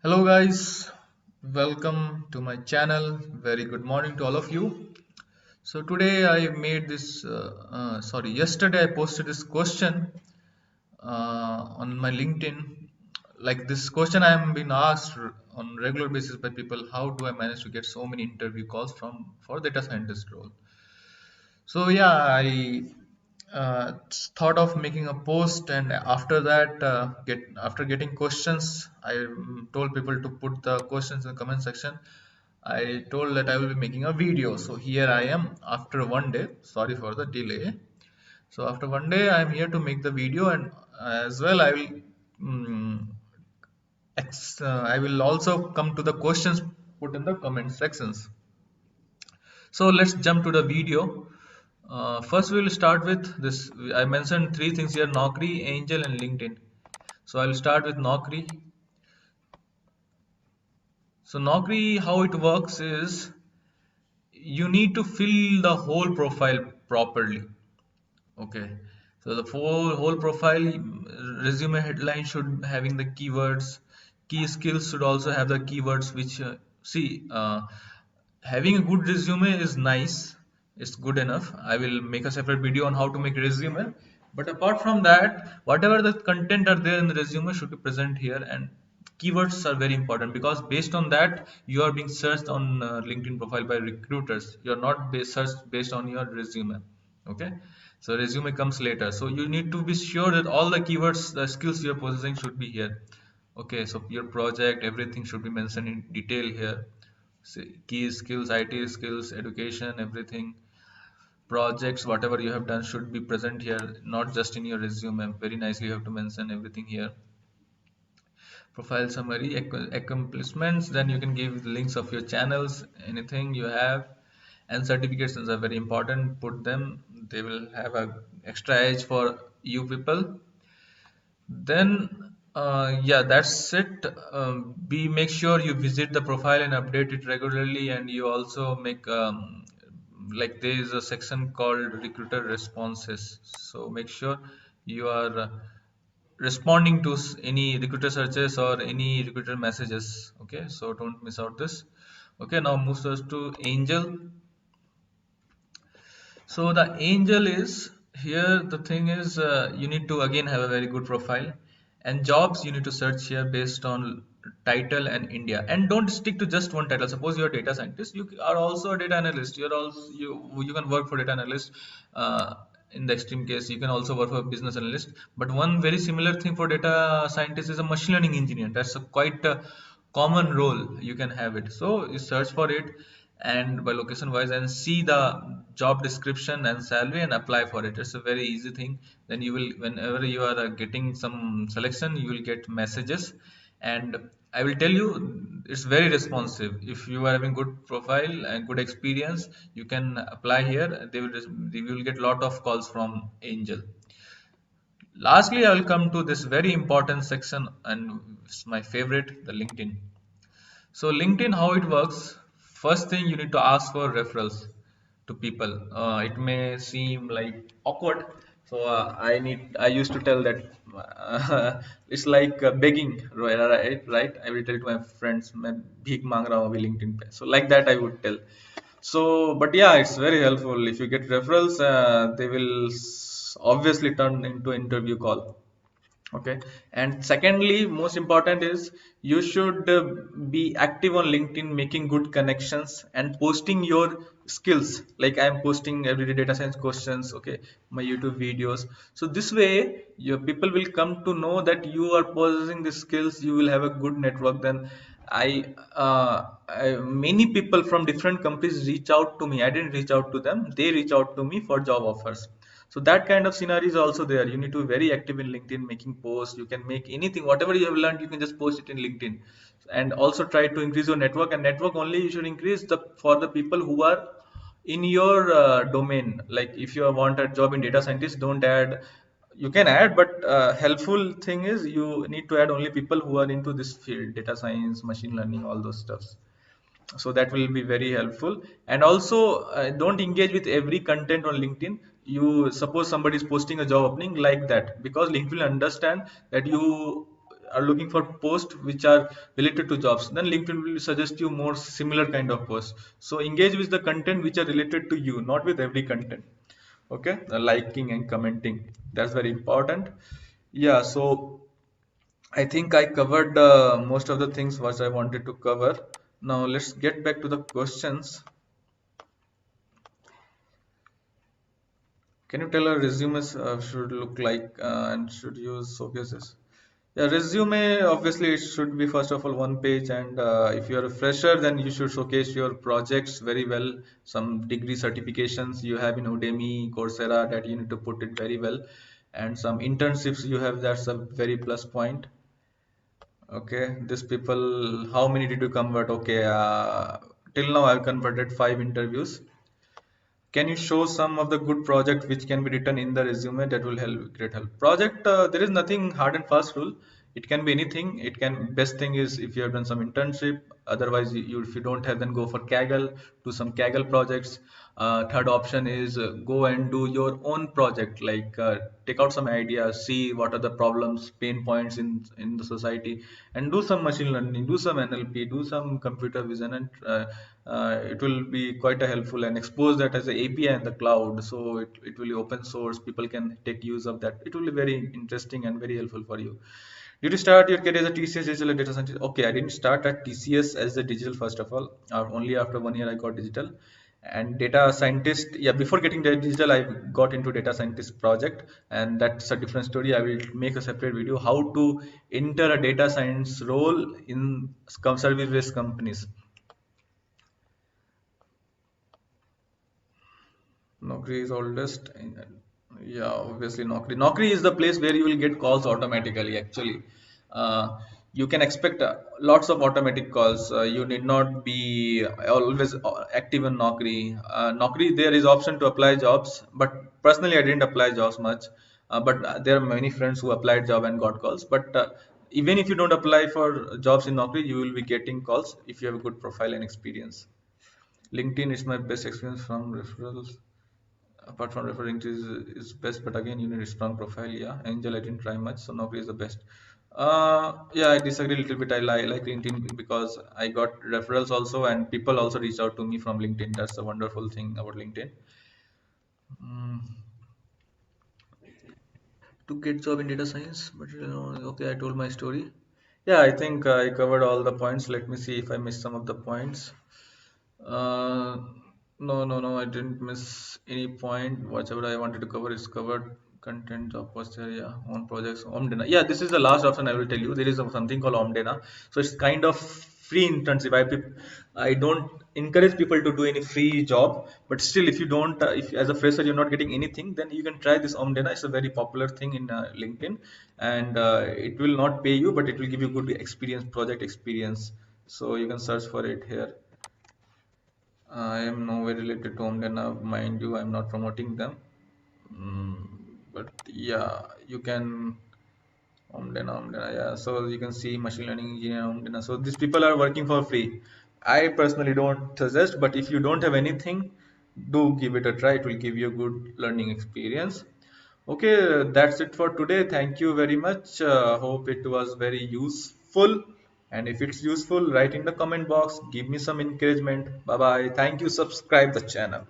Hello guys, welcome to my channel. Very good morning to all of you. So today I made this, yesterday I posted this question on my LinkedIn. Like this question I am being asked on regular basis by people, how do I manage to get so many interview calls from for data scientist role? So yeah, I thought of making a post, and after that, get after getting questions, I told people to put the questions in the comment section. I told that I will be making a video. So here I am after one day. Sorry for the delay. So after one day, I am here to make the video, and as well, mm, I will also come to the questions put in the comment sections. So let's jump to the video. First, we will start with this. I mentioned three things here: Naukri, Angel, and LinkedIn. So I'll start with Naukri. So Naukri, how it works is you need to fill the whole profile properly. Okay. So the whole profile resume headline should having the keywords. Key skills should also have the keywords which having a good resume is nice. It's good enough. I will make a separate video on how to make resume. But apart from that, whatever the content are there in the resume should be present here, and keywords are very important because based on that you are being searched on LinkedIn profile by recruiters. You are not searched based on your resume. Okay, so resume comes later, so you need to be sure that all the keywords, the skills you are possessing should be here. Okay, so your project, everything should be mentioned in detail here. Key skills, IT skills, education, everything, projects, whatever you have done should be present here, not just in your resume. Very nicely you have to mention everything here. Profile summary, accomplishments, then you can give the links of your channels, anything you have, and certifications are very important. Put them, they will have a extra edge for you people. Then yeah, that's it. Be make sure you visit the profile and update it regularly, and you also make like there is a section called recruiter responses, so make sure you are responding to any recruiter searches or any recruiter messages. Okay, so don't miss out this. Okay, now moves us to Angel. So the Angel is here. The thing is, you need to again have a very good profile, and jobs you need to search here based on title and India. And don't stick to just one title. Suppose you're a data scientist, you are also a data analyst. You're also you can work for data analyst. In the extreme case, you can also work for business analyst. But one very similar thing for data scientist is a machine learning engineer. That's a quite common role. You can have it. So you search for it and by location wise and see the job description and salary and apply for it. It's a very easy thing. Then you will, whenever you are getting some selection, you will get messages, and I will tell you it's very responsive. If you are having good profile and good experience, you can apply here. They will get lot of calls from Angel. Lastly, I will come to this very important section, and it's my favorite, the LinkedIn. So LinkedIn, how it works? First thing, you need to ask for referrals to people. It may seem like awkward. So I used to tell that it's like begging, right? Right? I will tell to my friends, मैं भीख मांग रहा हूँ अभी LinkedIn पे. So like that I would tell. So, but yeah, it's very helpful. If you get referrals, they will obviously turn into interview call. Okay, and secondly, most important is you should be active on LinkedIn, making good connections and posting your skills. Like I'm posting everyday data science questions, okay, my YouTube videos. So this way, your people will come to know that you are possessing the skills. You will have a good network. Then many people from different companies reach out to me. I didn't reach out to them; they reach out to me for job offers. So that kind of scenario is also there. You need to be very active in LinkedIn, making posts. You can make anything, whatever you have learned, you can just post it in LinkedIn, and also try to increase your network. And network only you should increase the for the people who are in your domain. Like if you want a job in data scientist, don't add. You can add, but helpful thing is you need to add only people who are into this field, data science, machine learning, all those stuffs. So that will be very helpful. And also don't engage with every content on LinkedIn. You suppose somebody is posting a job opening, like that, because LinkedIn will understand that you are looking for posts which are related to jobs, then LinkedIn will suggest you more similar kind of posts. So engage with the content which are related to you, not with every content. Okay, liking and commenting, that's very important. Yeah, so I think I covered most of the things what I wanted to cover. Now let's get back to the questions. Can you tell a resume should look like and should use showcases? Yeah, resume obviously it should be first of all one page, and if you are a fresher, then you should showcase your projects very well. Some degree certifications you have in Udemy, Coursera, that you need to put it very well, and some internships you have, that's a very plus point. Okay, these people, how many did you convert? Okay, till now I've converted 5 interviews. Can you show some of the good project which can be written in the resume? That will help, great help. Project, there is nothing hard and fast rule. It can be anything. It can, best thing is if you have done some internship. Otherwise, if you don't have, then go for Kaggle, do some Kaggle projects. Third option is go and do your own project, like take out some ideas, see what are the problems, pain points in the society, and do some machine learning, do some NLP, do some computer vision, and it will be quite a helpful, and expose that as an API in the cloud. So it will be open source. People can take use of that. It will be very interesting and very helpful for you. Did you start your career as a TCS digital data scientist? Okay, I didn't start at TCS as a digital first of all. Only after 1 year I got digital. And data scientist, yeah, before getting the digital, I got into data scientist project, and that's a different story. I will make a separate video how to enter a data science role in service-based companies. Naukri is oldest. Yeah, obviously Naukri. Naukri is the place where you will get calls automatically. Actually, you can expect lots of automatic calls. You need not be always active in Naukri. Naukri, there is option to apply jobs, but personally I didn't apply jobs much. But there are many friends who applied job and got calls. But even if you don't apply for jobs in Naukri, you will be getting calls if you have a good profile and experience. LinkedIn is my best experience from referrals. Apart from referring to is best, but again you need a strong profile. Yeah, Angel, I didn't try much, so Naukri is the best. Yeah, I disagree a little bit. I like LinkedIn because I got referrals also, and people also reach out to me from LinkedIn. That's a wonderful thing about LinkedIn. Mm, to get job in data science, but okay, I told my story. Yeah, I think I covered all the points. Let me see if I missed some of the points. Uh, no, no, no, I didn't miss any point. Whatever I wanted to cover is covered. Content, job post area, own projects, Omdena. Yeah, this is the last option I will tell you. There is something called Omdena. So it's kind of free internship. I don't encourage people to do any free job, but still, if you don't, if as a fresher you're not getting anything, then you can try this Omdena. It's a very popular thing in LinkedIn, and it will not pay you, but it will give you good experience, project experience. So you can search for it here. I am nowhere related to Omdena, mind you, I'm not promoting them. Mm, but yeah, you can Omdena, yeah. So you can see machine learning engineer Omdena. So these people are working for free. I personally don't suggest, but if you don't have anything, do give it a try. It will give you a good learning experience. Okay, that's it for today. Thank you very much. Hope it was very useful. And if it's useful, write in the comment box. Give me some encouragement. Bye bye. Thank you. Subscribe the channel.